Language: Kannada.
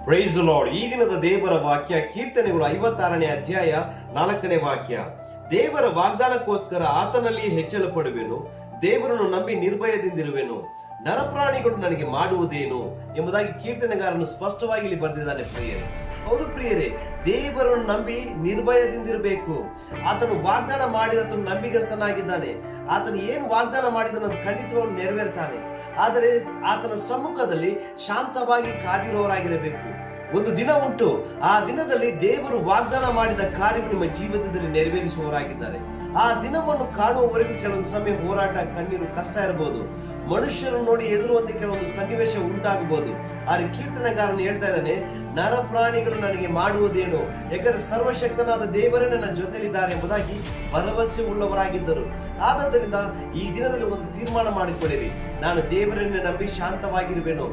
Price lord. ಈ ದಿನದ ದೇವರ ವಾಕ್ಯ ಕೀರ್ತನೆಗಳು 56ನೇ ಅಧ್ಯಾಯ 4ನೇ ವಾಕ್ಯ. ದೇವರ ವಾಗ್ದಾನಕ್ಕೋಸ್ಕರ ಆತನಲ್ಲಿ ಹೆಚ್ಚಲು ಪಡುವೆನು, ದೇವರನ್ನು ನಂಬಿ ನಿರ್ಭಯದಿಂದಿರುವೆನು, ನರಪ್ರಾಣಿಗಳು ನನಗೆ ಮಾಡುವುದೇನು ಎಂಬುದಾಗಿ ಕೀರ್ತನೆಗಾರನು ಸ್ಪಷ್ಟವಾಗಿ ಇಲ್ಲಿ ಬರೆದಿದ್ದಾನೆ ಪ್ರಿಯರೇ. ಹೌದು ಪ್ರಿಯರೇ, ದೇವರನ್ನು ನಂಬಿ ನಿರ್ಭಯದಿಂದಿರಬೇಕು. ಆತನು ವಾಗ್ದಾನ ಮಾಡಿದಂತ ನಂಬಿಗಸ್ತನಾಗಿದ್ದಾನೆ. ಆತನು ಏನು ವಾಗ್ದಾನ ಮಾಡಿದನು ಖಂಡಿತವಾಗಿ ನೆರವೇರ್ತಾನೆ. ಆದರೆ ಆತನ ಸಮ್ಮುಖದಲ್ಲಿ ಶಾಂತವಾಗಿ ಕಾದಿರುವವರಾಗಿರಬೇಕು. ಒಂದು ದಿನ ಉಂಟು, ಆ ದಿನದಲ್ಲಿ ದೇವರು ವಾಗ್ದಾನ ಮಾಡಿದ ಕಾರ್ಯ ನಿಮ್ಮ ಜೀವಿತದಲ್ಲಿ ನೆರವೇರಿಸುವವರಾಗಿದ್ದಾರೆ. ಆ ದಿನವನ್ನು ಕಾಣುವವರೆಗೂ ಕೆಲವೊಂದು ಸಮಯ ಹೋರಾಟ, ಕಣ್ಣೀರು, ಕಷ್ಟ ಇರಬಹುದು. ಮನುಷ್ಯರನ್ನು ನೋಡಿ ಎದುರುವಂತೆ ಕೆಲವೊಂದು ಸನ್ನಿವೇಶ ಉಂಟಾಗಬಹುದು. ಆದರೆ ಕೀರ್ತನೆಗಾರನು ಹೇಳ್ತಾ ಇದ್ದಾನೆ, ನರಪ್ರಾಣಿಗಳು ನನಗೆ ಮಾಡುವುದೇನು, ಯಾಕಂದ್ರೆ ಸರ್ವಶಕ್ತನಾದ ದೇವರೇ ನನ್ನ ಜೊತೆಲಿದ್ದಾರೆ ಎಂಬುದಾಗಿ ಭರವಸೆ ಉಳ್ಳವರಾಗಿದ್ದರು. ಆದ್ದರಿಂದ ಈ ದಿನದಲ್ಲಿ ಒಂದು ತೀರ್ಮಾನ ಮಾಡಿಕೊಳ್ಳಿರಿ, ನಾನು ದೇವರನ್ನೇ ನಂಬಿ ಶಾಂತವಾಗಿರುವೆನು.